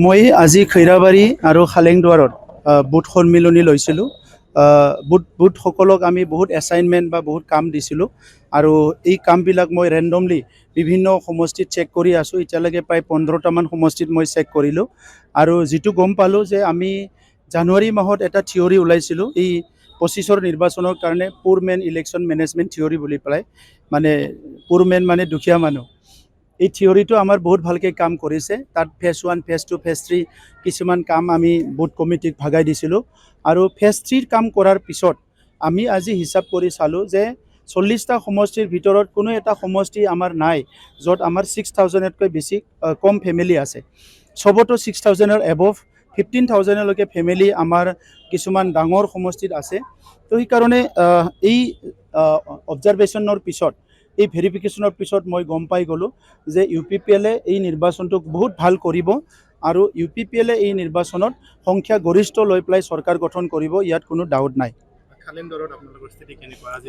মই আজি খৈৰাবাৰী আৰু খালেংদুৱাৰত বুথ সন্মিলনী লৈছিলোঁ। বুথসকলক আমি বহুত এছাইনমেণ্ট বা বহুত কাম দিছিলোঁ আৰু এই কামবিলাক মই ৰেণ্ডমলি বিভিন্ন সমষ্টিত চেক কৰি আছোঁ। এতিয়ালৈকে প্ৰায় 15টামান সমষ্টিত মই চেক কৰিলোঁ আৰু যিটো গম পালোঁ যে আমি জানুৱাৰী মাহত এটা থিয়ৰী ওলাইছিলোঁ এই 25ৰ নিৰ্বাচনৰ কাৰণে পুৰ মেন ইলেকশ্যন মেনেজমেণ্ট থিয়ৰী বুলি পেলাই, মানে পুৰ মেন মানে দুখীয়া মানুহ। এই থিয়ৰিটো আমাৰ বহুত ভালকৈ কাম কৰিছে। তাত ফেজ 1, ফেজ 2, ফেজ 3 কিছুমান কাম আমি বুথ কমিটিক ভাগাই দিছিলোঁ আৰু ফেজ 3 কাম কৰাৰ পিছত আমি আজি হিচাপ কৰি চালোঁ যে 40টা সমষ্টিৰ ভিতৰত কোনো এটা সমষ্টি আমাৰ নাই য'ত আমাৰ 6000তকৈ বেছি কম ফেমিলি আছে। চবতো 6000ৰ এবভ 15,000লৈকে ফেমিলি আমাৰ কিছুমান ডাঙৰ সমষ্টিত আছে। তো সেইকাৰণে এই অবজাৰভেশ্যনৰ পিছত, এই ভেৰিফিকেশ্যনৰ পিছত মই গম পাই গ'লোঁ যে UPPLয়ে এই নিৰ্বাচনটোক বহুত ভাল কৰিব আৰু UPPLয়ে এই নিৰ্বাচনত সংখ্যা গৰিষ্ঠ লৈ পেলাই চৰকাৰ গঠন কৰিব, ইয়াত কোনো ডাউট নাই।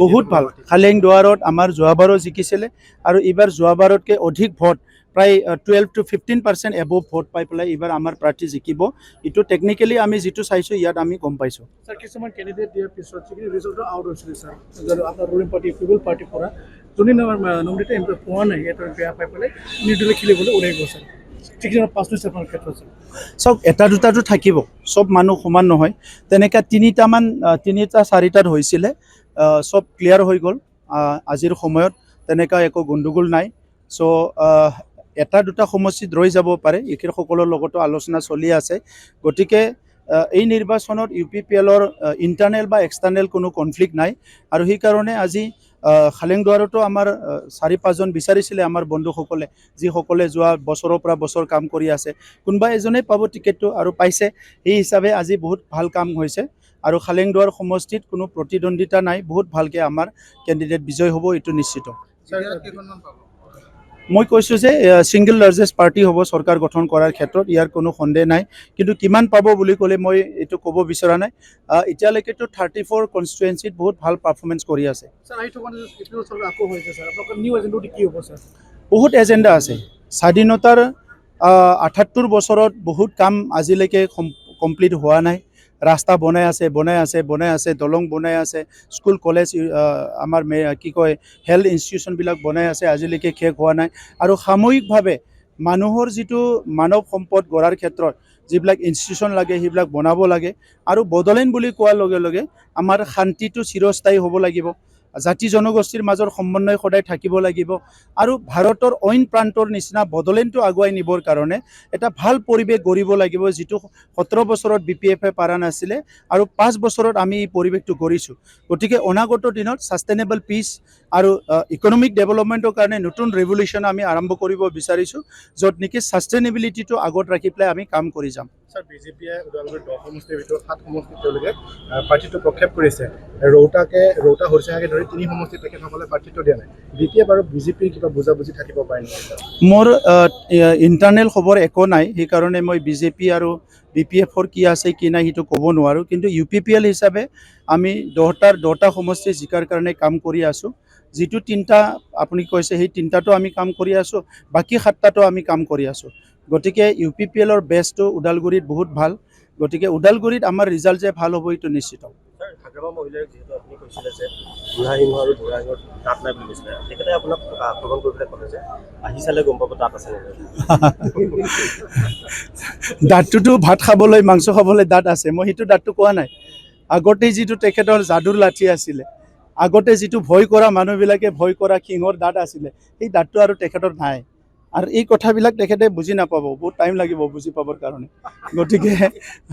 বহুত ভাল। খালেংদুৱাৰত আমাৰ যোৱাবাৰো জিকিছিলে আৰু এইবাৰ যোৱাবাৰতকৈ অধিক ভোট, প্ৰায় 12 to 15% এবভ ভোট পাই পেলাই এইবাৰ আমাৰ প্ৰাৰ্থী জিকিব। এইটো টেকনিকেলি আমি যিটো চাইছোঁ ইয়াত আমি গম পাইছোঁ। স্যার, কিছুমান ক্যান্ডিডেট দিয়াৰ পিছত যিখিনি ৰিজাল্টটো আউট হৈছিলে স্যাৰ, আপোনাৰ ৰুলিং পাৰ্টি পিপল পাৰ্টিৰ পৰা যোনে নমিনেটেড এমপি পোৱা নাই এটা বেয়া পাই পেলাই নিৰ্দলীয় খেলিবলৈ ওলাই গ'ল স্যাৰ। ঠিক আছে, 5 মিনিট আপোনাৰ ক্ষেত্ৰত স্যাৰ চব এটা দুটাটো থাকিব, চব মানুহ সমান নহয়। তেনেকৈ 3টা 4টাত হৈছিলে, চব ক্লিয়াৰ হৈ গ'ল আজিৰ সময়ত, তেনেকুৱা একো গণ্ডগোল নাই। চ' এটা দুটা সমষ্টিত ৰৈ যাব পাৰে, এইসকলৰ লগতো আলোচনা চলি আছে। গতিকে এই নিৰ্বাচনত UPPLৰ ইণ্টাৰনেল বা এক্সটাৰ্নেল কোনো কনফ্লিক্ট নাই আৰু সেইকাৰণে আজি খালেংদুৱাৰতো আমাৰ 4-5জন বিচাৰিছিলে আমাৰ বন্ধুসকলে, যিসকলে যোৱা বছৰৰ পৰা বছৰ কাম কৰি আছে। কোনোবা এজনেই পাব টিকেটটো আৰু পাইছে, সেই হিচাপে আজি বহুত ভাল কাম হৈছে আৰু খালেংদুৱাৰ সমষ্টিত কোনো প্ৰতিদ্বন্দ্বিতা নাই। বহুত ভালকৈ আমাৰ কেণ্ডিডেট বিজয় হ'ব, এইটো নিশ্চিত। মই কৈছোঁ যে ছিংগল লাৰ্জেষ্ট পাৰ্টি হ'ব চৰকাৰ গঠন কৰাৰ ক্ষেত্ৰত, ইয়াৰ কোনো সন্দেহ নাই। কিন্তু কিমান পাব বুলি ক'লে মই এইটো ক'ব বিচৰা নাই। এতিয়ালৈকেতো 34 কনষ্টিটুৱেঞ্চিত বহুত ভাল পাৰফৰ্মেঞ্চ কৰি আছে। বহুত এজেণ্ডা আছে। স্বাধীনতাৰ 78 বছৰত বহুত কাম আজিলৈকে কমপ্লিট হোৱা নাই। ৰাস্তা বনাই আছে, দলং বনাই আছে, স্কুল কলেজ, আমাৰ কি কয় হেল্থ ইনষ্টিটিউশ্যনবিলাক বনাই আছে, আজিলৈকে শেষ হোৱা নাই। আৰু সামূহিকভাৱে মানুহৰ যিটো মানৱ সম্পদ গঢ়াৰ ক্ষেত্ৰত যিবিলাক ইনষ্টিটিউশ্যন লাগে সেইবিলাক বনাব লাগে। আৰু বড়োলেণ্ড বুলি কোৱাৰ লগে লগে আমাৰ শান্তিটো চিৰস্থায়ী হ'ব লাগিব, জাতি জনগোষ্ঠীৰ মাজৰ সমন্বয় সদায় থাকিব লাগিব আৰু ভাৰতৰ অইন প্ৰান্তৰ নিচিনা বড়োলেণ্ডটো আগুৱাই নিবৰ কাৰণে এটা ভাল পৰিৱেশ গঢ়িব লাগিব, যিটো 17 বছৰত BPFে পাৰা নাছিলে আৰু 5 বছৰত আমি এই পৰিৱেশটো গঢ়িছোঁ। গতিকে অনাগত দিনত ছাষ্টেইনেবল পিচ আৰু ইকনমিক ডেভেলপমেণ্টৰ কাৰণে নতুন ৰেভলিউশ্যন আমি আৰম্ভ কৰিব বিচাৰিছোঁ, য'ত নেকি ছাষ্টেইনেবিলিটিটো আগত ৰাখি পেলাই আমি কাম কৰি যাম। স্যাৰ, বিজেপিয়ে ওদালগুৰিৰ 10 সমষ্টিৰ ভিতৰত 7 সমষ্টিত তেওঁলোকে প্ৰাৰ্থীটো প্ৰক্ষেপ কৰিছে। ৰৌতা হৰিচিঙাকে ধৰি 3 সমষ্টিত তেখেতসকলে প্ৰাৰ্থীটো দিয়া নাই। দ্বিতীয় বাৰু বিজেপিৰ কিবা বুজাবুজি থাকিব পাৰে নেকি? মোৰ ইণ্টাৰনেল খবৰ একো নাই, সেইকাৰণে মই BJP আৰু BPFৰ কি আছে কি নাই সেইটো ক'ব নোৱাৰোঁ। কিন্তু UPPL হিচাপে আমি 10টা সমষ্টি জিকাৰ কাৰণে কাম কৰি আছোঁ। যিটো 3টা আপুনি কৈছে সেই 3টাতো আমি কাম কৰি আছোঁ, বাকী 7টাতো আমি কাম কৰি আছোঁ। গতিকে UPPLৰ বেছটো ওদালগুৰিত বহুত ভাল, গতিকে ওদালগুৰিত আমাৰ ৰিজাল্ট যে ভাল হ'ব এইটো নিশ্চিত। হাগ্ৰামা মহিলাৰ যিহেতু আপুনি কৈছিলে যে বুঢ়াসিংহ আৰু বুঢ়াসিংহৰ দাঁত নাই বুলি কৈছিলে, তেখেতে আপোনাক আক্ৰমণ কৰি পেলাই ক'লে যে আহি চালে গম পাব দাঁত আছে। দাঁতটোতো ভাত খাবলৈ, মাংস খাবলৈ দাঁত আছে, মই সেইটো দাঁতটো কোৱা নাই। আগতে যিটো তেখেতৰ যাদুৰ লাঠি আছিলে, আগতে যিটো ভয় কৰা মানুহবিলাকে ভয় কৰা সিংহৰ দাঁত আছিলে, সেই দাঁতটো আৰু তেখেতৰ নাই। আৰু এই কথাবিলাক তেখেতে বুজি নাপাব, বহুত টাইম লাগিব বুজি পাবৰ কাৰণে। গতিকে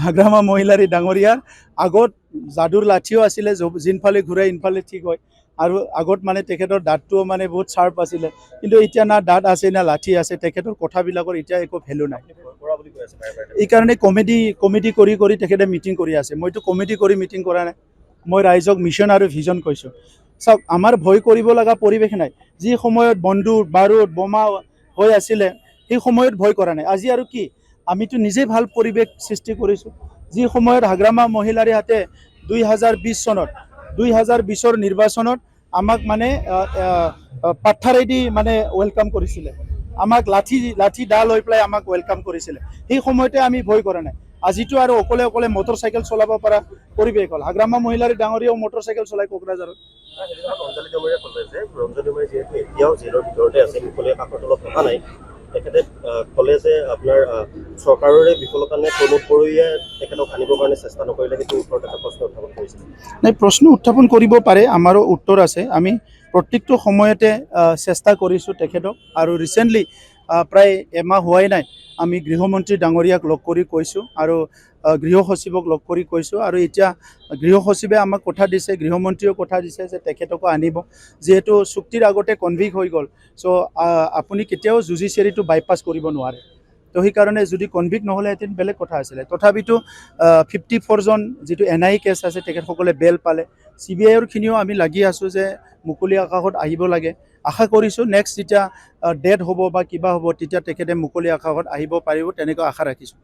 হাগ্ৰামা মহিলাৰী ডাঙৰীয়াৰ আগত যাদুৰ লাঠিও আছিলে, যোনফালে ঘূৰে ইনফালে ঠিক হয়। আৰু আগত মানে তেখেতৰ দাঁতটোও মানে বহুত চাৰ্প আছিলে, কিন্তু এতিয়া না দাঁত আছে না লাঠি আছে, তেখেতৰ কথাবিলাকৰ এতিয়া একো ভেলু নাই। এইকাৰণে কমিটি কৰি তেখেতে মিটিং কৰি আছে। মইতো কমিটি কৰি মিটিং কৰা নাই, মই ৰাইজক মিছন আৰু ভিজন কৈছোঁ। চাওক, আমাৰ ভয় কৰিব লগা পৰিৱেশ নাই। যি সময়ত বন্দুক বাৰুদ বোমা হৈ আছিলে সেই সময়ত ভয় কৰা নাই। আজি আৰু কি, আমিতো নিজেই ভাল পৰিৱেশ সৃষ্টি কৰিছোঁ। যি সময়ত হাগ্ৰামা মহিলাৰী হাতে 2020ৰ নিৰ্বাচনত আমাক মানে পাথাৰেদি মানে ৱেলকাম কৰিছিলে, আমাক লাঠি দা লৈ পেলাই আমাক ৱেলকাম কৰিছিলে। সেই সময়তে আমি ভয় কৰা নাই। আজিতো আৰু অকলে অকলে মটৰ চাইকেল চলাব পৰা পৰিৱেশ হ'ল। হাগ্ৰামা মহিলাৰ ডাঙৰীয়াও মটৰ চাইকেল চলাই কোকৰাঝাৰত। ৰঞ্জালী ডমৰীয়াই ক'লে যে ৰঞ্জালী ডমৰীয়া যিহেতু এতিয়াও জেলৰ ভিতৰতে আছে, মুকলি আকাশৰ তলত থকা নাই, তেখেতে ক'লে যে আপোনাৰ চৰকাৰৰে বিফলতা নে প্ৰমোদ বড়োৱে তেখেতক আনিবৰ কাৰণে চেষ্টা নকৰিলে, সেইটো ওপৰত এটা প্ৰশ্ন উত্থাপন কৰিছিল। নাই, প্ৰশ্ন উত্থাপন কৰিব পাৰে, আমাৰো উত্তৰ আছে। আমি প্ৰত্যেকটো সময়তে চেষ্টা কৰিছোঁ তেখেতক। আৰু ৰিচেণ্টলি প্ৰায় এমাহ হোৱাই নাই আমি গৃহমন্ত্ৰী ডাঙৰীয়াক লগ কৰি কৈছোঁ আৰু গৃহ সচিবক লগ কৰি কৈছোঁ। আৰু এতিয়া গৃহ সচিবে আমাক কথা দিছে, গৃহমন্ত্ৰীয়েও কথা দিছে যে তেখেতকো আনিব। যিহেতু চুক্তিৰ আগতে কনভিক হৈ গ'ল, চ' আপুনি কেতিয়াও জুডিচিয়াৰীটো বাইপাছ কৰিব নোৱাৰে। তো সেইকাৰণে যদি কনভিক্ট নহ'লেহেঁতেন বেলেগ কথা আছিলে। তথাপিতো 54জন যিটো NI কেছ আছে তেখেতসকলে বেল পালে। CBIৰ খিনিও আমি লাগি আছোঁ যে মুকলি আকাশত আহিব লাগে। আশা কৰিছোঁ নেক্সট যেতিয়া ডেট হ'ব বা কিবা হ'ব তেতিয়া তেখেতে মুকলি আকাশত আহিব পাৰিব, তেনেকৈ আশা ৰাখিছোঁ।